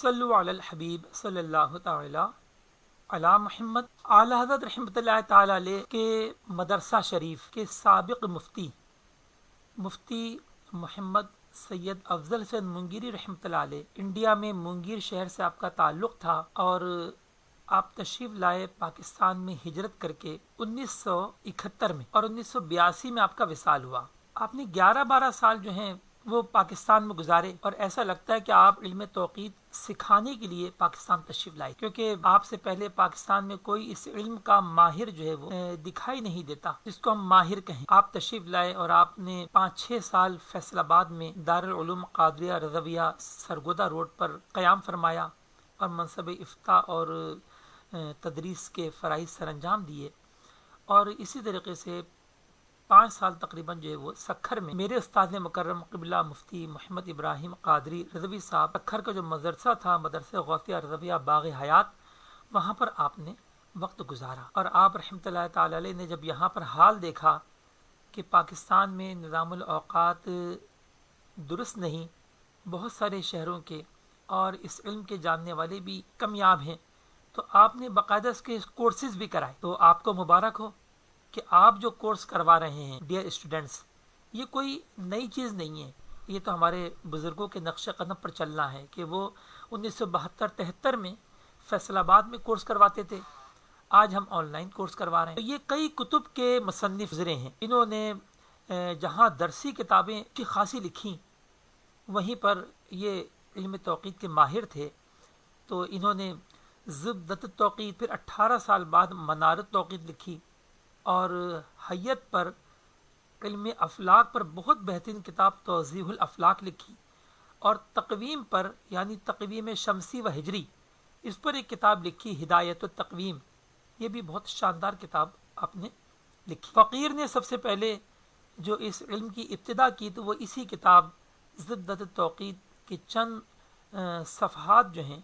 صلو علی الحبیب صلی اللہ تعالی علی محمد۔ اعلی حضرت رحمۃ اللہ تعالی علیہ کے مدرسہ شریف کے سابق مفتی محمد سید افضل حسین مونگیری رحمۃ اللہ علیہ انڈیا میں مونگیر شہر سے آپ کا تعلق تھا، اور آپ تشریف لائے پاکستان میں ہجرت کر کے 1971 میں، اور 1982 میں آپ کا وصال ہوا۔ آپ نے 11-12 سال جو ہیں وہ پاکستان میں گزارے، اور ایسا لگتا ہے کہ آپ علم توقید سکھانے کے لیے پاکستان تشریف لائے، کیونکہ آپ سے پہلے پاکستان میں کوئی اس علم کا ماہر جو ہے وہ دکھائی نہیں دیتا جس کو ہم ماہر کہیں۔ آپ تشریف لائے اور آپ نے 5-6 سال فیصل آباد میں دارالعلوم قادریہ رضویہ سرگودا روڈ پر قیام فرمایا، اور منصب افتاء اور تدریس کے فرائض سر انجام دیے، اور اسی طریقے سے 5 سال تقریباً جو ہے وہ سکھر میں میرے استاد مکرم قبلہ مفتی محمد ابراہیم قادری رضوی صاحب، سکھر کا جو مدرسہ تھا مدرسہ غوثیہ رضویہ باغ حیات، وہاں پر آپ نے وقت گزارا۔ اور آپ رحمۃ اللہ تعالی علیہ نے جب یہاں پر حال دیکھا کہ پاکستان میں نظام الاوقات درست نہیں، بہت سارے شہروں کے اور اس علم کے جاننے والے بھی کمیاب ہیں، تو آپ نے باقاعدہ اس کے کورسز بھی کرائے۔ تو آپ کو مبارک ہو کہ آپ جو کورس کروا رہے ہیں ڈیئر اسٹوڈنٹس، یہ کوئی نئی چیز نہیں ہے، یہ تو ہمارے بزرگوں کے نقش قدم پر چلنا ہے کہ وہ 1972-73 میں فیصل آباد میں کورس کرواتے تھے، آج ہم آن لائن کورس کروا رہے ہیں۔ تو یہ کئی کتب کے مصنف گزرے ہیں، انہوں نے جہاں درسی کتابیں کی خاصی لکھیں، وہیں پر یہ علم توقید کے ماہر تھے، تو انہوں نے زبدۃ التوقید، پھر 18 سال بعد منار التوقید لکھی، اور حیت پر علم افلاک پر بہت بہترین کتاب توضیح الافلاک لکھی، اور تقویم پر یعنی تقویم شمسی و ہجری، اس پر ایک کتاب لکھی ہدایت التقویم، یہ بھی بہت شاندار کتاب آپ نے لکھی۔ فقیر نے سب سے پہلے جو اس علم کی ابتدا کی تو وہ اسی کتاب زبدۃ التوقید کے چند صفحات جو ہیں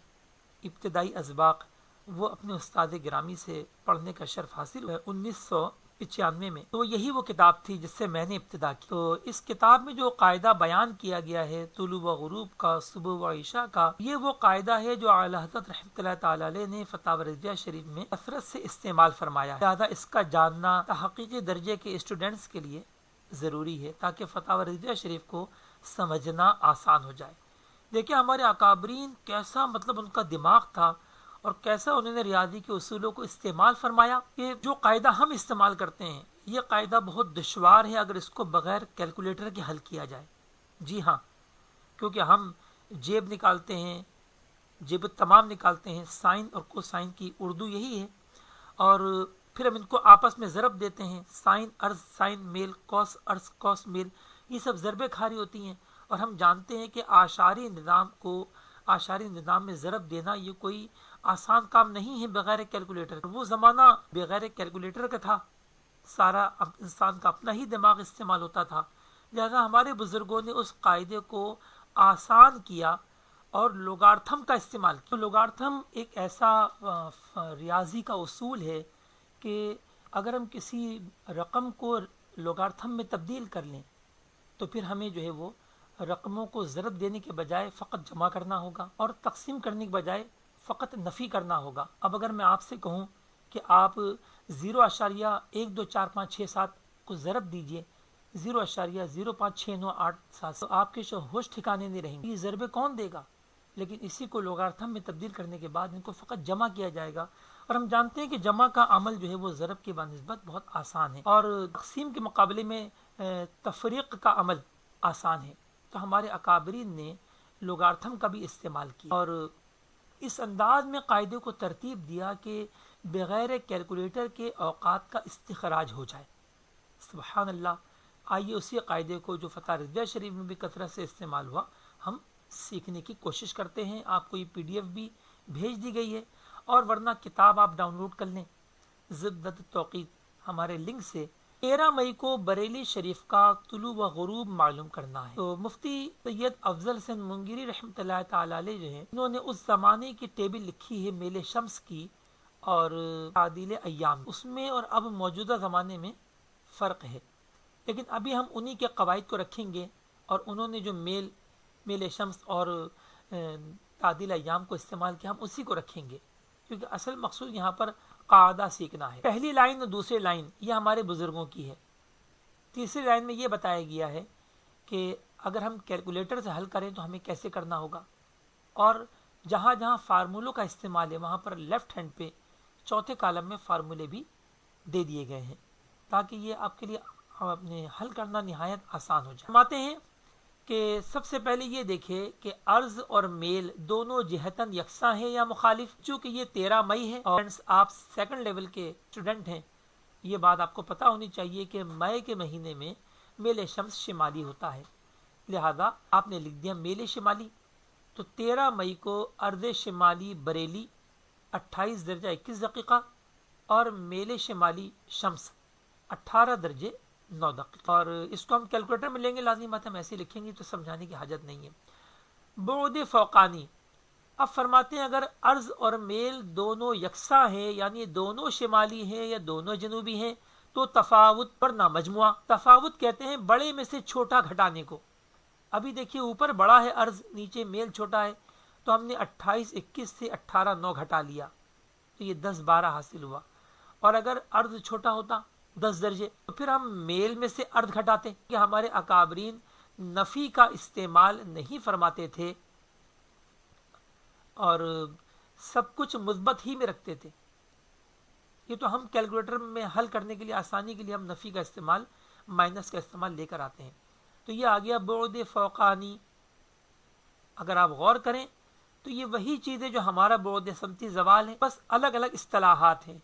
ابتدائی اسباق، وہ اپنے استاد گرامی سے پڑھنے کا شرف حاصل ہوا 1995 میں، تو یہی وہ کتاب تھی جس سے میں نے ابتدا کی۔ تو اس کتاب میں جو قاعدہ بیان کیا گیا ہے طلوع و غروب کا، صبح و عشاء کا، یہ وہ قاعدہ ہے جو اعلی حضرت رحمۃ اللہ تعالی علیہ نے فتاوی رضویہ شریف میں کثرت سے استعمال فرمایا ہے، لہذا اس کا جاننا تحقیقی درجے کے اسٹوڈنٹس کے لیے ضروری ہے تاکہ فتاوی رضویہ شریف کو سمجھنا آسان ہو جائے۔ دیکھیں ہمارے اکابرین کیسا ان کا دماغ تھا، اور کیسا انہوں نے ریاضی کے اصولوں کو استعمال فرمایا کہ جو قاعدہ ہم استعمال کرتے ہیں یہ قاعدہ بہت دشوار ہے اگر اس کو بغیر کیلکولیٹر کے حل کیا جائے۔ جی ہاں، کیونکہ ہم جیب نکالتے ہیں، جیب تمام نکالتے ہیں، سائن اور کوسائن کی اردو یہی ہے، اور پھر ہم ان کو آپس میں ضرب دیتے ہیں، سائن ارض سائن میل، کوس ارض کوس میل، یہ سب ضربیں کھاری ہوتی ہیں، اور ہم جانتے ہیں کہ اعشاری نظام میں ضرب دینا یہ کوئی آسان کام نہیں ہے بغیر کیلکولیٹر۔ وہ زمانہ بغیر کیلکولیٹر کا تھا، سارا انسان کا اپنا ہی دماغ استعمال ہوتا تھا، لہذا ہمارے بزرگوں نے اس قاعدے کو آسان کیا اور لوگارتھم کا استعمال کیا۔ لوگارتھم ایک ایسا ریاضی کا اصول ہے کہ اگر ہم کسی رقم کو لوگارتھم میں تبدیل کر لیں تو پھر ہمیں جو ہے وہ رقموں کو ضرب دینے کے بجائے فقط جمع کرنا ہوگا، اور تقسیم کرنے کے بجائے فقط نفی کرنا ہوگا۔ اب اگر میں آپ سے کہوں کہ آپ 0.124567 کو ضرب دیجئے 0.056987، تو آپ کے ہوش ٹھکانے نہیں رہیں گے، یہ ضربیں کون دے گا؟ لیکن اسی کو لوگارتھم میں تبدیل کرنے کے بعد ان کو فقط جمع کیا جائے گا، اور ہم جانتے ہیں کہ جمع کا عمل جو ہے وہ ضرب کے بنسبت بہت آسان ہے، اور تقسیم کے مقابلے میں تفریق کا عمل آسان ہے۔ تو ہمارے اکابرین نے لوگارتھم کا بھی استعمال کیا، اور اس انداز میں قاعدے کو ترتیب دیا کہ بغیر کیلکولیٹر کے اوقات کا استخراج ہو جائے۔ سبحان اللہ۔ آئیے اسی قاعدے کو جو فتاوی رضویہ شریف میں بھی کثرت سے استعمال ہوا ہم سیکھنے کی کوشش کرتے ہیں۔ آپ کو یہ PDF بھی بھیج دی گئی ہے، اور ورنہ کتاب آپ ڈاؤن لوڈ کر لیں زبدۃ التوقید ہمارے لنک سے۔ 13 مئی کو بریلی شریف کا طلوع و غروب معلوم کرنا ہے، تو مفتی سید افضل حسین مونگیری رحمۃ اللہ تعالی علیہ جو ہے انہوں نے اس زمانے کی ٹیبل لکھی ہے میل شمس کی اور تعدیل ایام، اس میں اور اب موجودہ زمانے میں فرق ہے، لیکن ابھی ہم انہی کے قواعد کو رکھیں گے، اور انہوں نے جو میل شمس اور تعدیل ایام کو استعمال کیا، ہم اسی کو رکھیں گے، کیونکہ اصل مقصود یہاں پر قاعدہ سیکھنا ہے۔ پہلی لائن اور دوسری لائن یہ ہمارے بزرگوں کی ہے۔ تیسری لائن میں یہ بتایا گیا ہے کہ اگر ہم کیلکولیٹر سے حل کریں تو ہمیں کیسے کرنا ہوگا، اور جہاں جہاں فارمولوں کا استعمال ہے وہاں پر لیفٹ ہینڈ پہ چوتھے کالم میں فارمولے بھی دے دیے گئے ہیں تاکہ یہ آپ کے لیے اپنے حل کرنا نہایت آسان ہو جائے۔ فرماتے ہیں کہ سب سے پہلے یہ دیکھیں کہ عرض اور میل دونوں جہتاً یکساں ہیں یا مخالف۔ چونکہ یہ 13 مئی ہے اور آپ سیکنڈ لیول کے اسٹوڈنٹ ہیں، یہ بات آپ کو پتہ ہونی چاہیے کہ مئی کے مہینے میں میل شمس شمالی ہوتا ہے، لہذا آپ نے لکھ دیا میل شمالی۔ تو 13 مئی کو ارض شمالی بریلی 28 درجہ 21 دقیقہ اور میل شمالی شمس 18 درجے 9 دقیقہ، اور اس کو ہم کیلکولیٹر میں لیں گے، لازمی بات ہم ایسے لکھیں گے تو سمجھانے کی حاجت نہیں ہے۔ بعد فوقانی، اب فرماتے ہیں اگر عرض اور میل دونوں یکساں ہیں، یعنی دونوں شمالی ہیں یا دونوں جنوبی ہیں، تو تفاوت پر نہ مجموعہ۔ تفاوت کہتے ہیں بڑے میں سے چھوٹا گھٹانے کو۔ ابھی دیکھیے اوپر بڑا ہے عرض، نیچے میل چھوٹا ہے، تو ہم نے 28 21 سے 18 9 گھٹا لیا تو یہ 10 12 حاصل ہوا، اور اگر عرض چھوٹا ہوتا 10 درجے تو پھر ہم میل میں سے عرض گھٹاتے کہ ہمارے اکابرین نفی کا استعمال نہیں فرماتے تھے اور سب کچھ مثبت ہی میں رکھتے تھے۔ یہ تو ہم کیلکولیٹر میں حل کرنے کے لیے آسانی کے لیے ہم نفی کا استعمال، مائنس کا استعمال لے کر آتے ہیں۔ تو یہ آ گیا بعد فوقانی۔ اگر آپ غور کریں تو یہ وہی چیز ہے جو ہمارا بعد سمتی زوال ہے، بس الگ الگ اصطلاحات ہیں،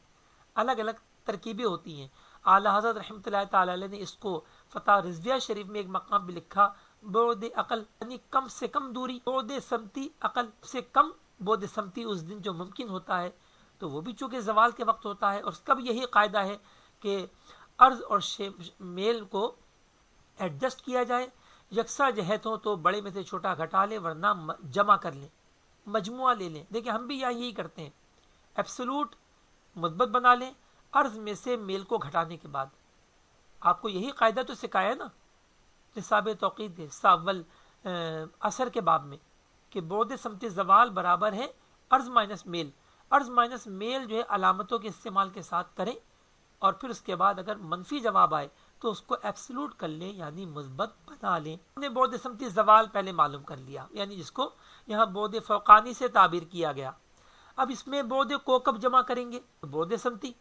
الگ الگ ترکیبیں ہوتی ہیں۔ اعلیٰ حضرت رحمۃ اللہ تعالی علیہ نے اس کو فتح رضویہ شریف میں ایک مقام بھی لکھا، بعد عقل یعنی کم سے کم دوری، بعد سمتی عقل سے کم بعد سمتی اس دن جو ممکن ہوتا ہے، تو وہ بھی چونکہ زوال کے وقت ہوتا ہے، اور اس کا بھی یہی قاعدہ ہے کہ عرض اور میل کو ایڈجسٹ کیا جائے، یکساں جہت ہو تو بڑے میں سے چھوٹا گھٹا لیں، ورنہ جمع کر لیں، مجموعہ لے لیں۔ دیکھیں ہم بھی یہی کرتے ہیں، ایبسولوٹ مثبت بنا لیں عرض میں سے میل کو گھٹانے کے بعد۔ آپ کو یہی قاعدہ تو سکھایا نا نصاب توقید اول اثر کے باب میں کہ بعد سمت زوال برابر ہے عرض مائنس میل۔ عرض مائنس میل جو ہے علامتوں کے استعمال کے ساتھ کریں، اور پھر اس کے بعد اگر منفی جواب آئے تو اس کو ایبسولوٹ کر لیں، یعنی مثبت بنا لیں۔ ہم نے بعد سمتی زوال پہلے معلوم کر لیا، یعنی جس کو یہاں بعد فوقانی سے تعبیر کیا گیا۔ اب اس میں بعد کوکب جمع کریں گے، بعد سمتی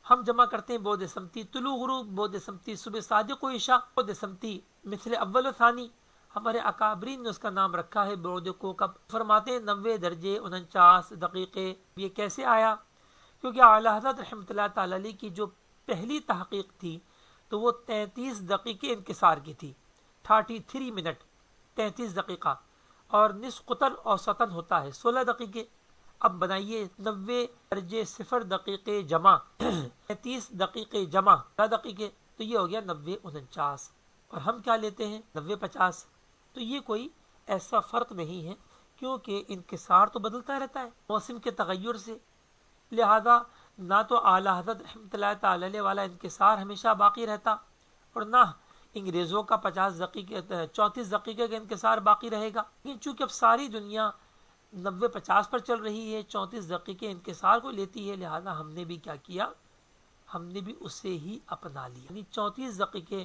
ہم جمع کرتے ہیں، بعد سمتی طلوع غروب، بعد سمتی صبح صادق و عشاء، بعد سمتی مثل اول و ثانی، ہمارے اکابرین نے اس کا نام رکھا ہے بعد کوکب۔ فرماتے ہیں 90 درجے 49 دقیقے۔ یہ کیسے آیا؟ کیونکہ اعلیٰ حضرت رحمۃ اللہ تعالی علیہ کی جو پہلی تحقیق تھی تو وہ 33 دقیقے انکسار کی تھی، 33 منٹ 33 دقیقہ، اور نصف قطر اوسطاً ہوتا ہے 16 دقیقے۔ اب بنائیے 90 درجے 0 دقیقے جمع 33 دقیقے جمع 10 دقیقے، تو یہ ہو گیا 90 49، اور ہم کیا لیتے ہیں 90 50۔ تو یہ کوئی ایسا فرق نہیں ہے، کیونکہ انکسار تو بدلتا رہتا ہے موسم کے تغیر سے، لہذا نہ تو اعلیٰ حضرت رحمۃ اللہ تعالی علیہ والا انکسار ہمیشہ باقی رہتا، اور نہ انگریزوں کا 34 دقیقے کا انکسار باقی رہے گا۔ لیکن چونکہ اب ساری دنیا 90 50 پر چل رہی ہے، 34 دقیقے انکسار کو لیتی ہے، لہذا ہم نے بھی کیا کیا، ہم نے بھی اسے ہی اپنا لیا، یعنی 34 دقیقے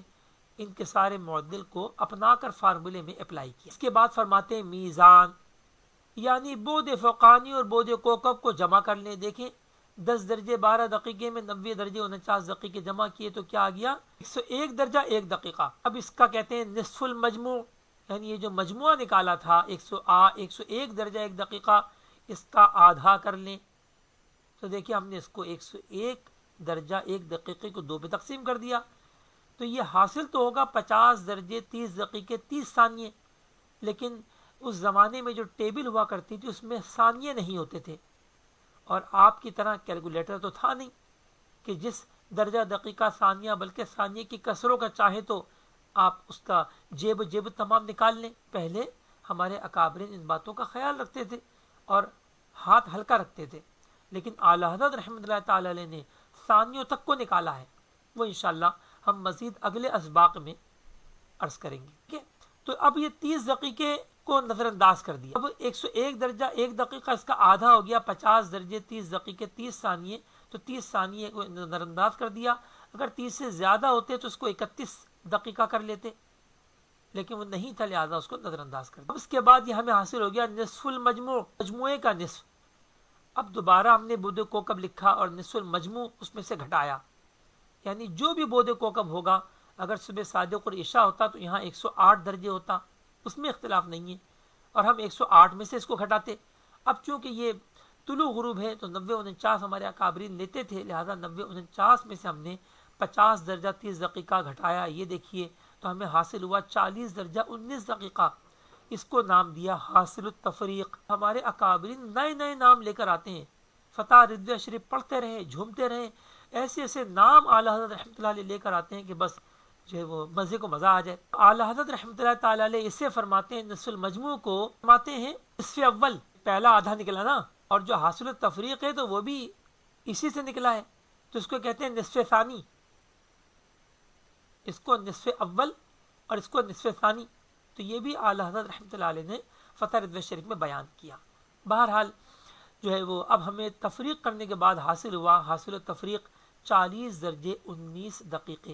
انکسار معدل کو اپنا کر فارمولے میں اپلائی کیا۔ اس کے بعد فرماتے ہیں میزان، یعنی بعد فوقانی اور بعد کوکب کو جمع کر لیں۔ دیکھیں 10 درجے 12 دقیقے میں 90 درجے 49 دقیقے جمع کیے تو کیا آ گیا 101 درجہ 1 دقیقہ۔ اب اس کا کہتے ہیں نصف المجموع، یعنی یہ جو مجموعہ نکالا تھا 101 درجہ 1 دقیقہ، اس کا آدھا کر لیں۔ تو دیکھیں ہم نے اس کو 101 درجہ 1 دقیقے کو 2 پہ تقسیم کر دیا، تو یہ حاصل تو ہوگا 50 درجے 30 دقیقے 30 ثانیے، لیکن اس زمانے میں جو ٹیبل ہوا کرتی تھی اس میں ثانیے نہیں ہوتے تھے، اور آپ کی طرح کیلکولیٹر تو تھا نہیں کہ جس درجہ دقیقہ ثانیہ بلکہ ثانیے کی کسروں کا چاہے تو آپ اس کا جیب تمام نکال لیں۔ پہلے ہمارے اکابرین ان باتوں کا خیال رکھتے تھے اور ہاتھ ہلکا رکھتے تھے، لیکن اعلیٰ حضرت رحمۃ اللہ تعالی علیہ نے ثانیوں تک کو نکالا ہے، وہ انشاءاللہ ہم مزید اگلے اسباق میں عرض کریں گے۔ ٹھیک ہے، تو اب یہ 30 دقیقے کو نظر انداز کر دیا. اب 101 درجہ 1 دقیقہ اس کا آدھا ہو گیا, 50 درجے 30 دقیقے 30 ثانیے, تو 30 ثانیے کو نظر انداز کر دیا. اگر 30 سے زیادہ ہوتے تو اس کو 31 دقیقہ کر لیتے, لیکن وہ نہیں تھا, لہٰذا اس کو نظر انداز کر دیا. اب اس کے بعد یہ ہمیں حاصل ہو گیا نصف المجموع, مجموعے کا نصف. اب دوبارہ ہم نے بود کوکب لکھا اور نصف المجموع اس میں سے گھٹایا, یعنی جو بھی بود کوکب ہوگا, اگر صبح صادق اور عشاء ہوتا تو یہاں 108 درجے ہوتا, اس میں اختلاف نہیں ہے, اور ہم 108 میں سے اس کو گھٹاتے. اب چونکہ یہ طلوع غروب ہے تو 90-49 ہمارے اکابرین لیتے تھے, لہذا 90-49 میں سے ہم نے 50 درجہ 30 دقیقہ گھٹایا. یہ دیکھیے تو ہمیں حاصل ہوا 40 درجہ 19 دقیقہ. اس کو نام دیا حاصل التفریق. ہمارے اکابرین نئے نئے نام لے کر آتے ہیں, فتح رضویہ شریف پڑھتے رہیں, جھومتے رہیں, ایسے ایسے نام اعلیٰ حضرت رحمۃ اللہ علیہ لے کر آتے ہیں کہ بس جو ہے وہ مزے کو مزہ آ جائے. اعلیٰ حضرت رحمۃ اللہ تعالیٰ علیہ اسے فرماتے ہیں, نصف المجموع کو فرماتے ہیں نصف اول, پہلا آدھا نکلا نا, اور جو حاصل التفریق ہے تو وہ بھی اسی سے نکلا ہے, تو اس کو کہتے ہیں نصف ثانی. اس کو نصف اول اور اس کو نصف ثانی, تو یہ بھی اعلیٰ حضرت رحمۃ اللہ علیہ نے فتح رضویہ شریف میں بیان کیا. بہرحال جو ہے وہ اب ہمیں تفریق کرنے کے بعد حاصل ہوا حاصل التفریق 40 درجے 19 دقیقے.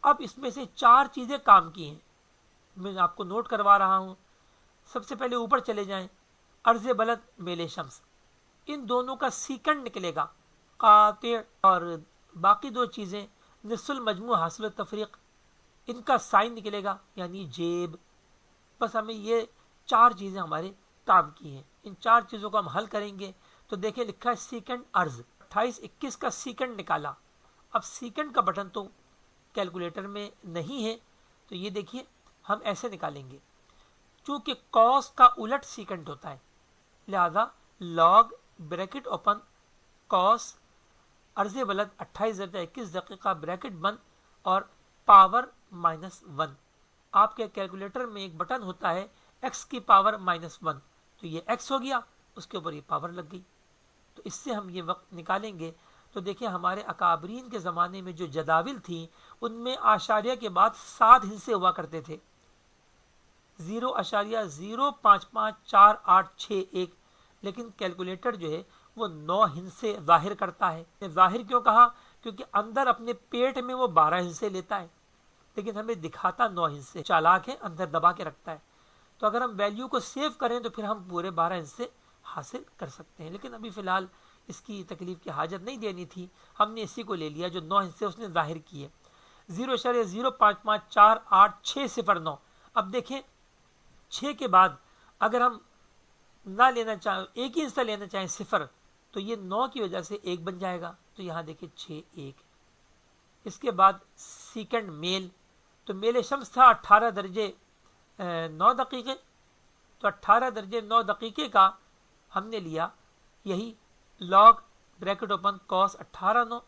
اب اس میں سے 4 چیزیں کام کی ہیں, میں آپ کو نوٹ کروا رہا ہوں. سب سے پہلے اوپر چلے جائیں, عرض بلد میل شمس, ان دونوں کا سیکنڈ نکلے گا قاطع, اور باقی 2 چیزیں نصف المجموع حاصل التفریق, ان کا سائن نکلے گا یعنی جیب. بس ہمیں یہ 4 چیزیں ہمارے کام کی ہیں. ان 4 چیزوں کو ہم حل کریں گے تو دیکھیں لکھا ہے سیکنڈ عرض, 28-21 کا سیکنڈ نکالا. اب سیکنڈ کا بٹن تو کیلکولیٹر میں نہیں ہے, تو یہ دیکھیے ہم ایسے نکالیں گے. چونکہ کوس کا الٹ سیکنڈ ہوتا ہے, لہذا لاگ بریکٹ اوپن کوس عرض بلد 28 درجہ 21 دقیقہ بریکٹ بند اور پاور -1. آپ کے کیلکولیٹر میں ایک بٹن ہوتا ہے ایکس کی پاور -1, تو یہ ایکس ہو گیا, اس کے اوپر یہ پاور لگ گئی. تو اس سے ہم یہ وقت نکالیں گے. تو دیکھیں ہمارے اکابرین کے زمانے میں جو جداول تھیں ان میں اعشاریہ کے بعد 7 ہندسے ہوا کرتے تھے, 0.055486 لیکن کیلکولیٹر جو ہے وہ 9 ہندسے ظاہر کرتا ہے. ظاہر کیوں کہا؟ کیونکہ اندر اپنے پیٹ میں وہ 12 ہندسے لیتا ہے, لیکن ہمیں دکھاتا 9 ہندسے. چالاک ہے, اندر دبا کے رکھتا ہے. تو اگر ہم ویلیو کو سیو کریں تو پھر ہم پورے 12 ہندسے حاصل کر سکتے ہیں, لیکن ابھی فی الحال اس کی تکلیف کی حاجت نہیں دینی تھی, ہم نے اسی کو لے لیا جو 9 ہندسے اس نے ظاہر کیے. 0.05548609. اب دیکھیں 6 کے بعد اگر ہم نہ لینا چاہیں, ایک ہی حصہ لینا چاہیں 0, تو یہ 9 کی وجہ سے 1 بن جائے گا. تو یہاں دیکھیں 6-1. اس کے بعد سیکنڈ میل, تو میل شمس تھا 18 درجے 9 دقیقے, تو 18 درجے 9 دقیقے کا ہم نے لیا یہی لاگ بریکٹ اوپن کوس 18-9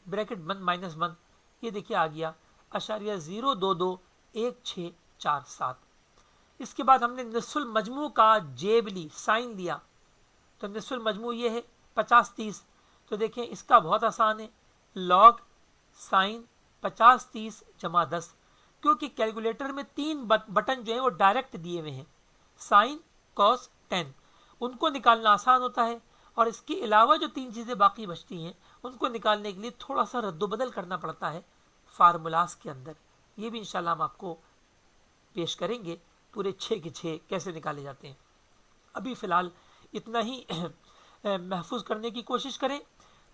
بریکٹ بند -1. یہ دیکھیے آ گیا .0221647. اس کے بعد ہم نے نصف المجموع کا جیب لی, سائن لیا, تو نصف المجموع یہ ہے 50-30. تو دیکھیں اس کا بہت آسان ہے, لاگ سائن 50-30 جمع 10, کیونکہ کیلکولیٹر میں 3 بٹن جو ہیں وہ ڈائریکٹ دیے ہوئے ہیں, سائن کوس ٹین, ان کو نکالنا آسان ہوتا ہے. اور اس کے علاوہ جو 3 چیزیں باقی بچتی ہیں ان کو نکالنے کے لیے تھوڑا سا رد و بدل کرنا پڑتا ہے فارمولاز کے اندر. یہ بھی انشاءاللہ ہم آپ کو پیش کریں گے, پورے 6 کے 6 کیسے نکالے جاتے ہیں. ابھی فی الحال اتنا ہی محفوظ کرنے کی کوشش کریں.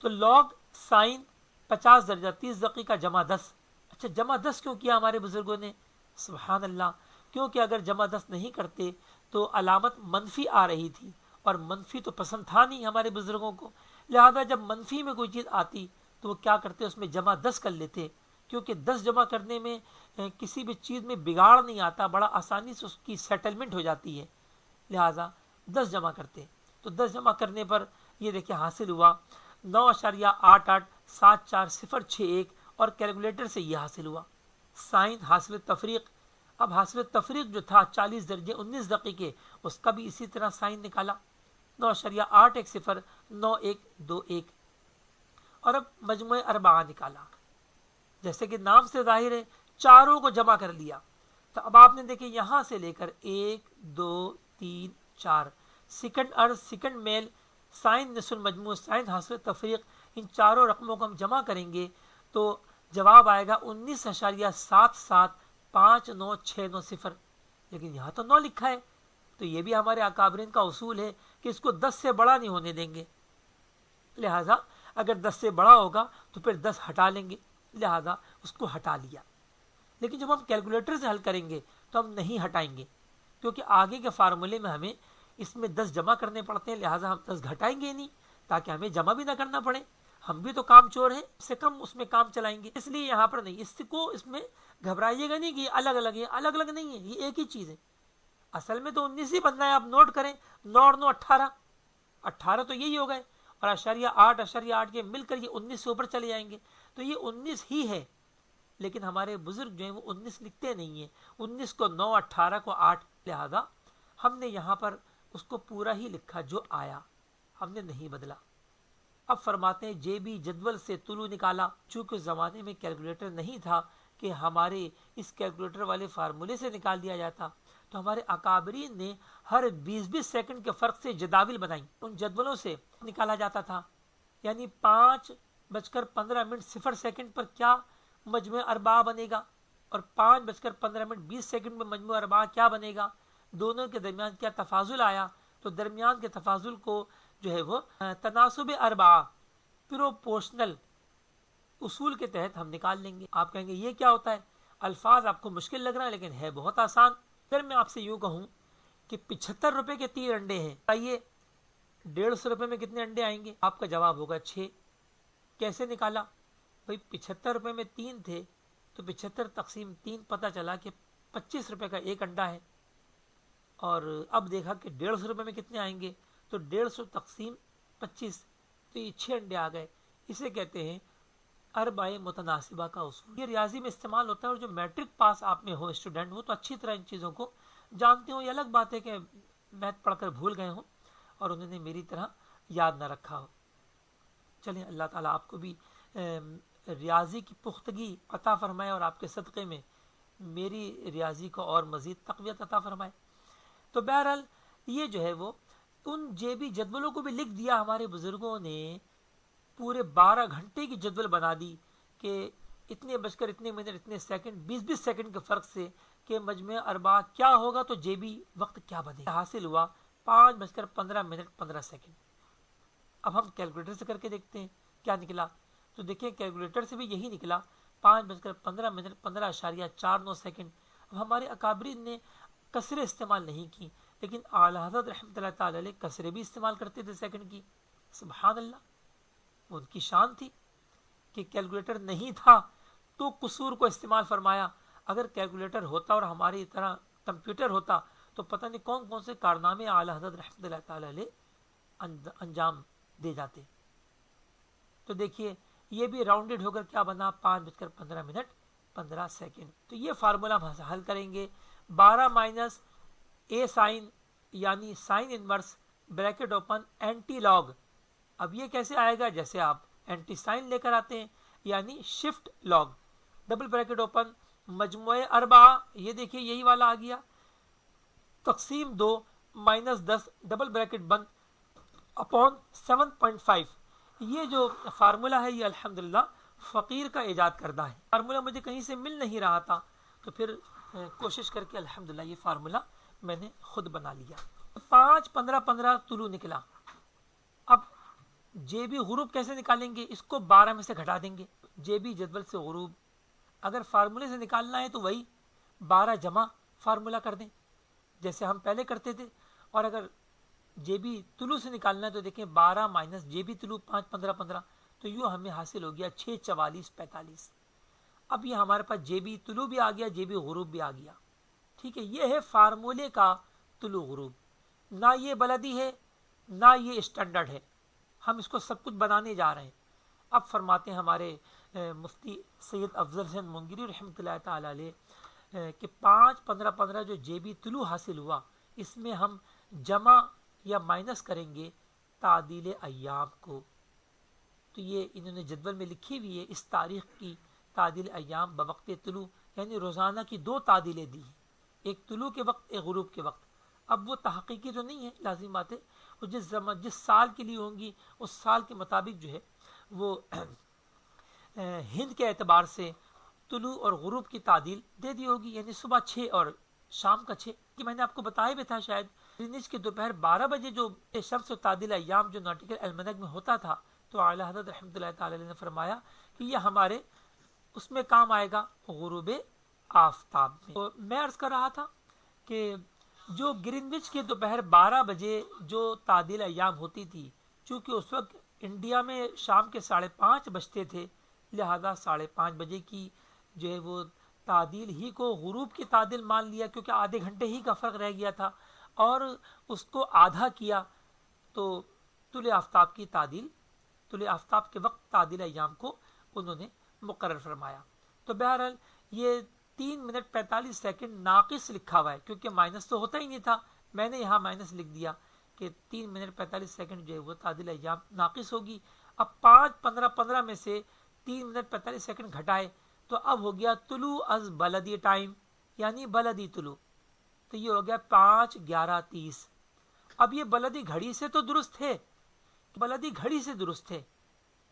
تو لاگ سائن 50 درجہ 30 دقیقہ جمع 10. اچھا جمع 10 کیوں کیا ہمارے بزرگوں نے؟ سبحان اللہ, کیونکہ اگر جمع 10 نہیں کرتے تو علامت منفی آ رہی تھی, اور منفی تو پسند تھا نہیں ہمارے بزرگوں کو. لہذا جب منفی میں کوئی چیز آتی تو وہ کیا کرتے, اس میں جمع 10 کر لیتے, کیونکہ 10 جمع کرنے میں کسی بھی چیز میں بگاڑ نہیں آتا, بڑا آسانی سے اس کی سیٹلمنٹ ہو جاتی ہے. لہذا 10 جمع کرتے. تو 10 جمع کرنے پر یہ دیکھیں حاصل ہوا 9.88746061, اور کیلکولیٹر سے یہ حاصل ہوا سائن حاصل تفریق. اب حاصل تفریق جو تھا 40 درجے 19 دقیقے, اس کا بھی اسی طرح سائن نکالا 9.8109121, اور اب مجموعہ اربعہ نکالا. جیسے کہ نام سے ظاہر ہے, چاروں کو جمع کر لیا. تو اب آپ نے دیکھیں یہاں سے لے کر 1 2 3 4 سیکنڈ ارض سیکنڈ میل سائن نصف المجموع سائن حاصل تفریق، ان چاروں رقموں کو ہم جمع کریں گے تو جواب آئے گا 19.775960۔ لیکن یہاں تو 9 لکھا ہے، تو یہ بھی ہمارے اکابرین کا اصول ہے کہ اس کو 10 سے بڑا نہیں ہونے دیں گے، لہذا اگر 10 سے بڑا ہوگا تو پھر 10 ہٹا لیں گے، لہذا اس کو ہٹا لیا۔ لیکن جب ہم کیلکولیٹر سے حل کریں گے تو ہم نہیں ہٹائیں گے، کیونکہ آگے کے فارمولے میں ہمیں اس میں 10 جمع کرنے پڑتے ہیں، لہٰذا ہم 10 گھٹائیں گے نہیں تاکہ ہمیں جمع بھی نہ کرنا پڑے، ہم بھی تو کام چور ہیں، سے کم اس میں کام چلائیں گے، اس لیے یہاں پر نہیں، اس میں گھبرائیے گا نہیں کہ الگ الگ ہے، الگ الگ نہیں ہے، یہ ایک ہی چیز ہے، اصل میں تو 19 ہی بننا ہے۔ آپ نوٹ کریں 9 اور 9 18 تو یہی ہو گئے، اور اشاریہ 8 کے مل کر یہ 19 سے اوپر چلے جائیں گے، تو یہ 19 ہی ہے۔ لیکن ہمارے بزرگ جو ہیں وہ 19 لکھتے نہیں ہیں، 19 کو 9 18 کو 8، لہذا ہم نے یہاں پر اس کو پورا ہی لکھا جو آیا، ہم نے نہیں بدلا۔ اب فرماتے ہیں جے بی جدول سے طلوع نکالا، چونکہ اس زمانے میں کیلکولیٹر نہیں تھا کہ ہمارے اس کیلکولیٹر والے فارمولے سے نکال دیا جاتا، تو ہمارے اکابرین نے ہر 20 سیکنڈ کے فرق سے جداول بنائیں، ان جدولوں سے نکالا جاتا تھا، یعنی 5:15 پر کیا مجموع اربعہ بنے گا، اور 5:15 میں مجموع اربعہ کیا بنے گا، دونوں کے درمیان کیا تفاضل آیا، تو درمیان کے تفاضل کو جو ہے وہ تناسب اربعہ پروپورشنل اصول کے تحت ہم نکال لیں گے۔ آپ کہیں گے یہ کیا ہوتا ہے، الفاظ آپ کو مشکل لگ رہا ہے لیکن ہے بہت آسان۔ اگر میں آپ سے یوں کہوں کہ 75 روپے کے 3 انڈے ہیں، آئیے 150 روپے میں کتنے انڈے آئیں گے، آپ کا جواب ہوگا 6۔ کیسے نکالا بھائی، 75 روپے میں 3 تھے تو 75 تقسیم 3 پتہ چلا کہ 25 روپے کا ایک انڈا ہے، اور اب دیکھا کہ 150 روپے میں کتنے آئیں گے تو 150 تقسیم 25، تو یہ 6 انڈے آ گئے۔ اسے کہتے ہیں اربع متناسبہ کا اصول، یہ ریاضی میں استعمال ہوتا ہے، اور جو میٹرک پاس آپ میں ہو اسٹوڈنٹ وہ تو اچھی طرح ان چیزوں کو جانتے ہوں، یہ الگ بات ہے کہ میتھ پڑھ کر بھول گئے ہوں اور انہوں نے میری طرح یاد نہ رکھا ہو۔ چلیں اللہ تعالیٰ آپ کو بھی ریاضی کی پختگی عطا فرمائے، اور آپ کے صدقے میں میری ریاضی کو اور مزید تقویت عطا فرمائے۔ تو بہرحال یہ جو ہے وہ ان جیبی جدولوں کو بھی لکھ دیا ہمارے بزرگوں نے، پورے 12 گھنٹے کی جدول بنا دی کہ اتنے بج کر اتنے منٹ اتنے سیکنڈ 20 سیکنڈ کے فرق سے کہ مجموع اربعہ کیا ہوگا تو جیبی وقت کیا بنے گا۔ حاصل ہوا 5:15 اب ہم کیلکولیٹر سے کر کے دیکھتے ہیں کیا نکلا، تو دیکھیں کیلکولیٹر سے بھی یہی نکلا 5:15 اب ہمارے اکابرین نے کسرے استعمال نہیں کی، لیکن اعلیٰ حضرت رحمۃ اللہ تعالی علیہ کسرے بھی استعمال کرتے تھے سیکنڈ کی، سبحان اللہ، ان کی شان تھی کہ کیلکولیٹر نہیں تھا تو قصور کو استعمال فرمایا، اگر کیلکولیٹر ہوتا اور ہماری طرح کمپیوٹر ہوتا تو پتہ نہیں کون کون سے کارنامے اعلیٰ حضرت رحمۃ اللہ تعالی علیہ انجام دے جاتے۔ تو دیکھیے یہ بھی راؤنڈڈ ہو کر کیا بنا 5:15 تو یہ فارمولا ہم حل کریں گے، 12 مائنس اے سائن یعنی sine inverse bracket open anti log. اب یہ کیسے آئے گا، جیسے آپ اینٹی سائن لے کر آتے ہیں، یعنی shift log double bracket open مجموع اربعہ، یہ دیکھیے یہی والا آ گیا، تقسیم 2 -10 ڈبل بریکٹ بند اپون 7.5۔ یہ جو فارمولا ہے یہ الحمدللہ فقیر کا ایجاد کردہ ہے، فارمولا مجھے کہیں سے مل نہیں رہا تھا، تو پھر کوشش کر کے الحمدللہ یہ فارمولا میں نے خود بنا لیا۔ 5:15 طلوع نکلا، اب جے بی غروب کیسے نکالیں گے، اس کو 12 میں سے گھٹا دیں گے، جے بی جدول سے غروب اگر فارمولے سے نکالنا ہے تو وہی 12 جمع فارمولا کر دیں جیسے ہم پہلے کرتے تھے، اور اگر جے بی طلوع سے نکالنا ہے تو دیکھیں 12 مائنس جے بی طلوع 5:15 تو یوں ہمیں حاصل ہو گیا 6:44 اب یہ ہمارے پاس جے بی طلوع بھی آ گیا، جے بی غروب بھی آ گیا، ٹھیک ہے۔ یہ ہے فارمولے کا طلوع غروب، نہ یہ بلدی ہے نہ یہ اسٹینڈرڈ ہے، ہم اس کو سب کچھ بنانے جا رہے ہیں۔ اب فرماتے ہیں ہمارے مفتی سید افضل حسین منگری رحمۃ اللہ تعالی علیہ کہ 5:15 جو جے بی طلوع حاصل ہوا، اس میں ہم جمع یا مائنس کریں گے تعدیل ایام کو، تو یہ انہوں نے جدول میں لکھی ہوئی ہے، اس تاریخ کی تعدیل ایام بوقت طلوع، یعنی روزانہ کی 2 تعدیلیں دی ہیں، ایک طلوع کے وقت ایک غروب کے وقت. اب وہ تحقیقی تو نہیں ہے، لازم بات ہے، وہ جس سال کے لیے ہوں گی اس سال کے مطابق جو ہے وہ ہند کے اعتبار سے طلوع اور غروب کی تعدیل دے دی ہوگی، یعنی صبح 6 اور شام کا 6. کہ میں نے آپ کو بتایا بھی تھا شاید گرینوچ کے دوپہر 12 بجے جو شمس و تعدیل ایام جو ناٹیکل المنک میں ہوتا تھا، تو اعلیٰ حضرت رحمۃ اللہ تعالی علیہ نے فرمایا کہ یہ ہمارے اس میں کام آئے گا غروب آفتاب میں. تو میں عرض کر رہا تھا کہ جو گرینوچ کے دوپہر 12 بجے جو تعدیل ایام ہوتی تھی، چونکہ اس وقت انڈیا میں شام کے 5:30 بجتے تھے، لہذا 5:30 بجے کی جو ہے وہ تعدیل ہی کو غروب کی تعدیل مان لیا، کیونکہ آدھے گھنٹے ہی کا فرق رہ گیا تھا، اور اس کو آدھا کیا تو طلوع آفتاب کی تعدیل، طلوع آفتاب کے وقت تعدیل ایام کو انہوں نے مقرر فرمایا. تو بہرحال یہ 3 منٹ 45 سیکنڈ ناقص لکھا ہوا ہے، کیونکہ مائنس تو ہوتا ہی نہیں تھا، میں نے یہاں مائنس لکھ دیا کہ 3 منٹ 45 سیکنڈ جو ہے وہ تعدیل ایام ناقص ہوگی. اب 5:15 میں سے 3 منٹ 45 سیکنڈ گھٹائے تو اب ہو گیا طلوع از بلدی ٹائم، یعنی بلدی طلوع، تو یہ ہو گیا 5:11:30. اب یہ بلدی گھڑی سے تو درست ہے، بلدی گھڑی سے درست ہے،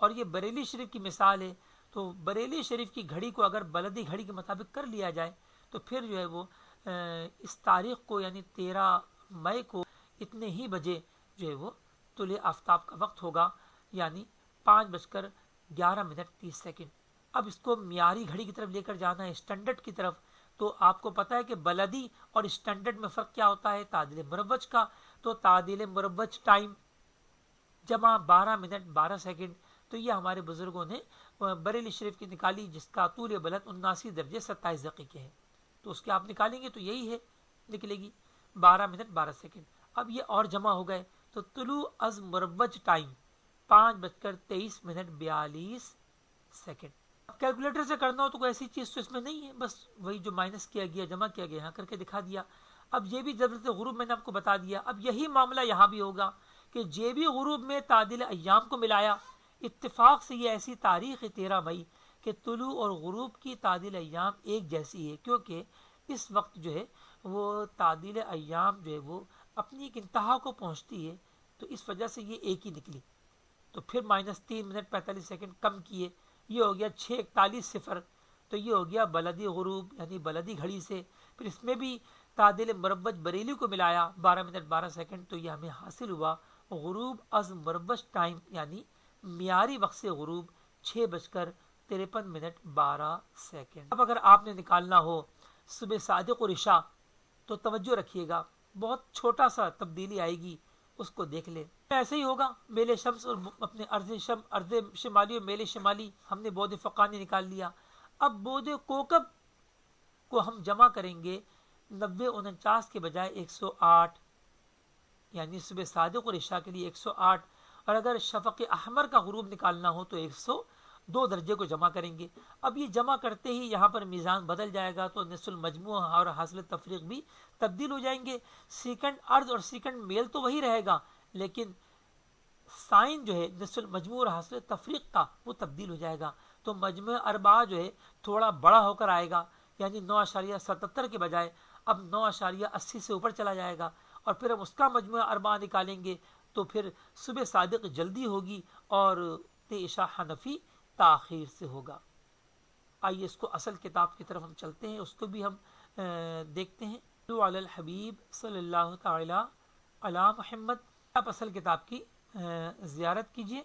اور یہ بریلی شریف کی مثال ہے. تو بریلی شریف کی گھڑی کو اگر بلدی گھڑی کے مطابق کر لیا جائے تو پھر جو ہے وہ اس تاریخ کو یعنی 13 مئی کو اتنے ہی بجے جو ہے وہ طلوع آفتاب کا وقت ہوگا، یعنی 5:11:30. اب اس کو معیاری گھڑی کی طرف لے کر جانا ہے، اسٹینڈرڈ کی طرف. تو آپ کو پتا ہے کہ بلدی اور اسٹینڈرڈ میں فرق کیا ہوتا ہے، تعدیل مروج کا. تو تعدیل مروج ٹائم جمع 12 منٹ 12 سیکنڈ، تو یہ ہمارے بزرگوں نے بریلی شریف کی نکالی، جس کا طول بلد 79 درجے 27 دقیقے ہے. تو اس کے آپ نکالیں گے تو یہی ہے، نکلے گی 12 منٹ 12 سیکنڈ. اب یہ اور جمع ہو گئے تو طلوع از مروج ٹائم 5:23:42 سیکنڈ. اب کیلکولیٹر سے کرنا ہو تو کوئی ایسی چیز تو اس میں نہیں ہے، بس وہی جو مائنس کیا گیا جمع کیا گیا یہاں کر کے دکھا دیا. اب یہ بھی ضرورت غروب میں نے آپ کو بتا دیا. اب یہی معاملہ یہاں بھی ہوگا کہ جے بھی غروب میں تعدیل ایام کو ملایا. اتفاق سے یہ ایسی تاریخ ہے 13 مئی کہ طلوع اور غروب کی تعدیل ایام ایک جیسی ہے، کیونکہ اس وقت جو ہے وہ تعدیل ایام جو ہے وہ اپنی ایک انتہا کو پہنچتی ہے، تو اس وجہ سے یہ ایک ہی نکلی. تو پھر -3 منٹ 45 سیکنڈ کم کیے، یہ ہو گیا 6:41. تو یہ ہو گیا بلدی غروب یعنی بلدی گھڑی سے. پھر اس میں بھی تعدیل مروج بریلی کو ملایا 12 منٹ 12 سیکنڈ، تو یہ ہمیں حاصل ہوا غروب از مروج ٹائم، یعنی معیاری وقت سے غروب 6:53 اب اگر آپ نے نکالنا ہو صبح صادق اور عشاء تو توجہ رکھیے گا، بہت چھوٹا سا تبدیلی آئے گی، اس کو دیکھ لیں. ایسے ہی ہوگا میل شمس اور اپنے ارض شمالی اور میل شمالی ہم نے بود فقانی نکال لیا. اب بود کوکب کو ہم جمع کریں گے 90-49 کے بجائے 108، یعنی صبح صادق اور عشاء کے لیے 108. اور اگر شفق احمر کا غروب نکالنا ہو تو 102 درجے کو جمع کریں گے. اب یہ جمع کرتے ہی یہاں پر میزان بدل جائے گا، تو نصف المجموع اور حاصل تفریق بھی تبدیل ہو جائیں گے. سیکنڈ ارض اور سیکنڈ میل تو وہی رہے گا، لیکن سائن جو ہے نصف المجموع اور حاصل تفریق کا وہ تبدیل ہو جائے گا. تو مجموع اربعہ جو ہے تھوڑا بڑا ہو کر آئے گا، یعنی 9.77 کے بجائے اب 9.80 سے اوپر چلا جائے گا. اور پھر ہم اس کا مجموعہ اربعہ نکالیں گے تو پھر صبح صادق جلدی ہوگی اور عشاء حنفی تاخیر سے ہوگا. آئیے اس کو اصل کتاب کی طرف ہم چلتے ہیں، اس کو بھی ہم دیکھتے ہیں. علی الحبیب صلی اللہ تعالی علی محمد. آپ اصل کتاب کی زیارت کیجیے.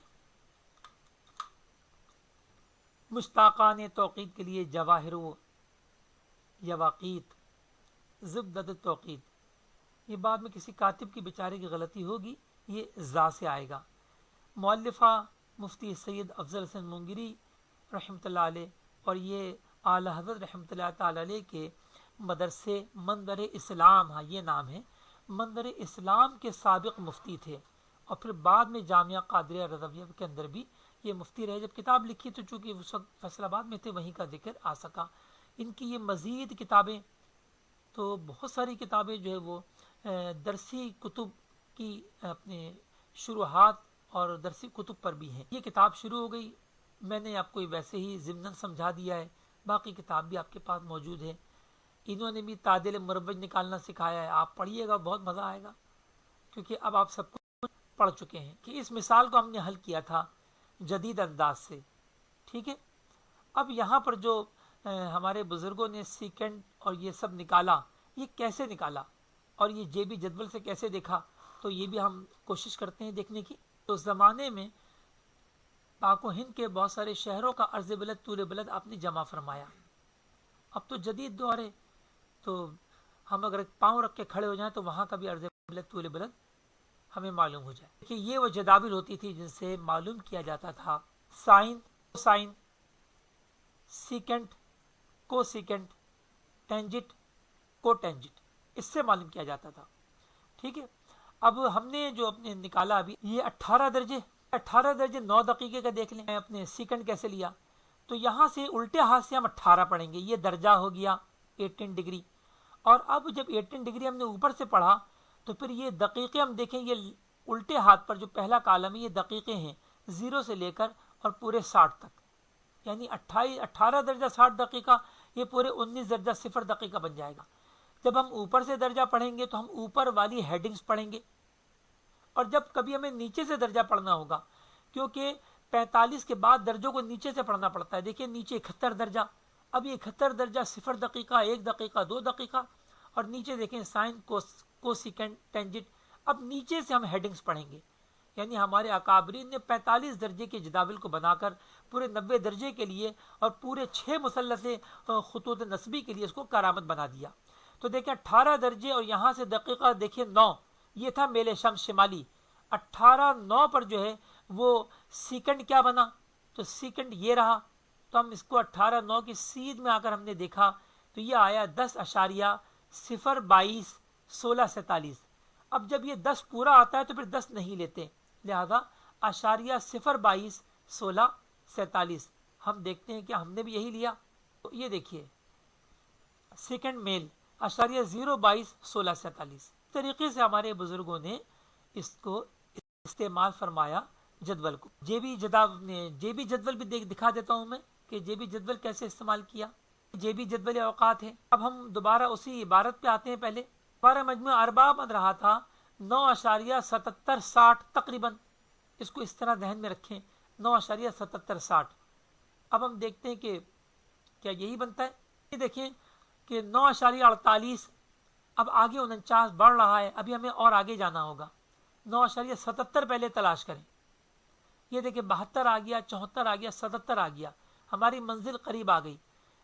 مشتاقان توقید کے لیے جواہر و یواقیت زبدۃ توقید. یہ بعد میں کسی کاتب کی بیچارے کی غلطی ہوگی، یہ زا سے آئے گا. مؤلفہ مفتی سید افضل حسن منگری رحمۃ اللہ علیہ، اور یہ اعلیٰ حضرت رحمۃ اللہ تعالی علیہ کے مدرسے منظر اسلام، ہاں یہ نام ہے، منظر اسلام کے سابق مفتی تھے. اور پھر بعد میں جامعہ قادریہ رضویہ کے اندر بھی یہ مفتی رہے. جب کتاب لکھی تو چونکہ اس وقت فیصل آباد میں تھے، وہیں کا ذکر آ سکا. ان کی یہ مزید کتابیں، تو بہت ساری کتابیں جو ہے وہ درسی کتب کی اپنے شروحات اور درسی کتب پر بھی ہیں. یہ کتاب شروع ہو گئی، میں نے آپ کو ویسے ہی ضمناً سمجھا دیا ہے، باقی کتاب بھی آپ کے پاس موجود ہے. انہوں نے بھی تعدیل مروج نکالنا سکھایا ہے. آپ پڑھیے گا بہت مزہ آئے گا، کیونکہ اب آپ سب کچھ پڑھ چکے ہیں کہ اس مثال کو ہم نے حل کیا تھا جدید انداز سے. ٹھیک ہے، اب یہاں پر جو ہمارے بزرگوں نے سیکنڈ اور یہ سب نکالا، یہ کیسے نکالا اور یہ جے بی جدول سے کیسے دیکھا، تو یہ بھی ہم کوشش کرتے ہیں دیکھنے کی. تو اس زمانے میں پاک و ہند کے بہت سارے شہروں کا عرض بلد طول بلد آپ نے جمع فرمایا. اب تو جدید دور ہے، تو ہم اگر پاؤں رکھ کے کھڑے ہو جائیں تو وہاں کا بھی عرض بلد طول بلد ہمیں معلوم ہو جائے. کہ یہ وہ جداول ہوتی تھی جن سے معلوم کیا جاتا تھا سائن، سائن، سیکنڈ، کو سیکنڈ، ٹینجٹ، کو ٹینجٹ، اس سے معلوم کیا جاتا تھا. ٹھیک ہے، اب ہم نے جو اپنے نکالا ابھی یہ 18 درجے، 18 درجے 9 دقیقے کا دیکھ لیں. اپنے سیکنڈ کیسے لیا، تو یہاں سے الٹے ہاتھ سے ہم 18 پڑھیں گے. یہ درجہ ہو گیا 18 ڈگری. اور اب جب 18 ڈگری ہم نے اوپر سے پڑھا تو پھر یہ دقیقے ہم دیکھیں، یہ الٹے ہاتھ پر جو پہلا کالم ہے یہ دقیقے ہیں 0 سے لے کر اور پورے 60 تک. یعنی 18 درجہ 60 دقیقہ، یہ پورے 19 درجہ 0 دقیقہ بن جائے گا. جب ہم اوپر سے درجہ پڑھیں گے تو ہم اوپر والی ہیڈنگز پڑھیں گے، اور جب کبھی ہمیں نیچے سے درجہ پڑھنا ہوگا، کیونکہ 45 کے بعد درجوں کو نیچے سے پڑھنا پڑتا ہے. دیکھیں نیچے 71 درجہ، اب یہ 71 درجہ 0 دقیقہ 1 دقیقہ 2 دقیقہ، اور نیچے دیکھیں سائن، کو سیکنڈ، ٹینجٹ. اب نیچے سے ہم ہیڈنگز پڑھیں گے. یعنی ہمارے اکابرین نے 45 درجے کے جداول کو بنا کر پورے 90 درجے کے لیے اور پورے 6 مثلث خطوط نسبی کے لیے اس کو کرامت بنا دیا. تو دیکھیں 18 درجے اور یہاں سے دقیقہ دیکھیں 9، یہ تھا میل شمس شمالی. 18-9 پر جو ہے وہ سیکنڈ کیا بنا، تو سیکنڈ یہ رہا. تو ہم اس کو 18-9 کی سیدھ میں آ کر ہم نے دیکھا تو یہ آیا 10.022-1647. اب جب یہ 10 پورا آتا ہے تو پھر 10 نہیں لیتے، لہذا 0.022-1647. ہم دیکھتے ہیں کہ ہم نے بھی یہی لیا. تو یہ دیکھیے سیکنڈ میل 0.022-1647. اس طریقے سے ہمارے بزرگوں نے اس کو استعمال فرمایا جدول کو. جے بی جدول بھی دکھا دیتا ہوں میں کہ جے بی جدول کیسے استعمال کیا. جے بی جدول اوقات ہے. اب ہم دوبارہ اسی عبارت پہ آتے ہیں. پہلے ہمارا مجموعہ اربعہ بن رہا تھا 9.7760 تقریباً. اس کو اس طرح ذہن میں رکھیں 9.7760. اب ہم دیکھتے ہیں کہ کیا یہی بنتا ہے. یہ دیکھیں کہ 9.48. اب آگے 49 بڑھ رہا ہے، ابھی ہمیں اور آگے جانا ہوگا. 9.77 پہلے تلاش کریں. یہ دیکھیں 72 آ گیا، 74 آ گیا، 77 آ گیا. ہماری منزل قریب آ گئی.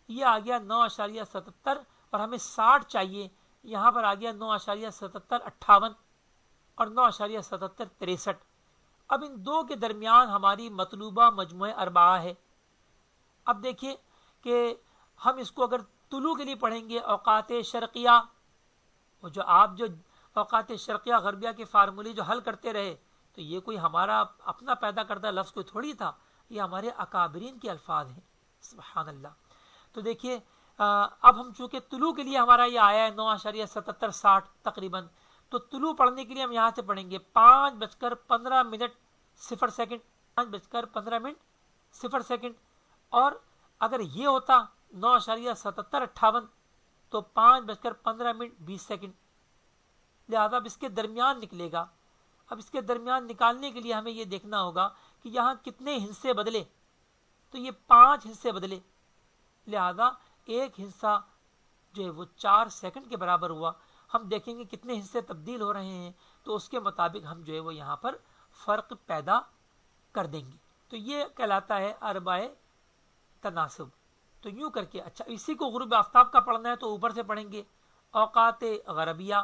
یہ آ گیا 9.77 اور ہمیں 60 چاہیے. یہاں پر آ گیا 9.7758 اور 9.7763. اب ان دو کے درمیان ہماری مطلوبہ مجموعہ اربعہ ہے. اب دیکھیے کہ ہم اس کو اگر طلوع کے لیے پڑھیں گے اوقات شرقیہ، وہ جو آپ جو اوقات شرقیہ غربیہ کے فارمولے جو حل کرتے رہے، تو یہ کوئی ہمارا اپنا پیدا کردہ لفظ کوئی تھوڑی تھا، یہ ہمارے اکابرین کے الفاظ ہیں. سبحان اللہ. تو دیکھیے اب ہم چونکہ طلوع کے لیے ہمارا یہ آیا ہے 9.7760 تقریباً، تو طلوع پڑھنے کے لیے ہم یہاں سے پڑھیں گے 5:15 5:15 اور اگر یہ ہوتا 9.7758 تو 5:15 لہذا اب اس کے درمیان نکلے گا. اب اس کے درمیان نکالنے کے لیے ہمیں یہ دیکھنا ہوگا کہ یہاں کتنے ہندسے بدلے. تو یہ 5 ہندسے بدلے، لہذا ایک ہندسہ جو ہے وہ 4 سیکنڈ کے برابر ہوا. ہم دیکھیں گے کتنے حصے تبدیل ہو رہے ہیں، تو اس کے مطابق ہم جو ہے وہ یہاں پر فرق پیدا کر دیں گے. تو یہ کہلاتا ہے اربعہ تناسب. تو یوں کر کے اچھا اسی کو غروب آفتاب کا پڑھنا ہے تو اوپر سے پڑھیں گے اوقات غربیہ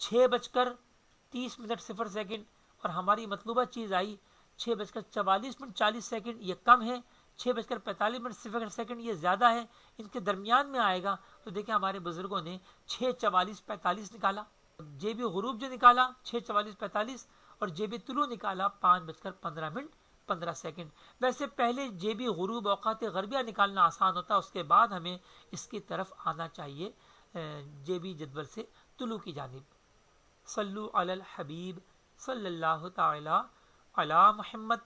6:30 اور ہماری مطلوبہ چیز آئی 6:44 یہ کم ہے. 6:45 یہ زیادہ ہے، ان کے درمیان میں آئے گا. تو دیکھیں ہمارے بزرگوں نے 6:44 نکالا. جے بی غروب جو نکالا 6:44 اور جے بی طلوع نکالا 5:15 ویسے پہلے جے بی غروب اوقات غربیہ نکالنا آسان ہوتا، اس کے بعد ہمیں اس کی طرف آنا چاہیے جے بی جدول سے طلوع کی جانب. صلو علی الحبیب صلی اللہ تعالی علی محمد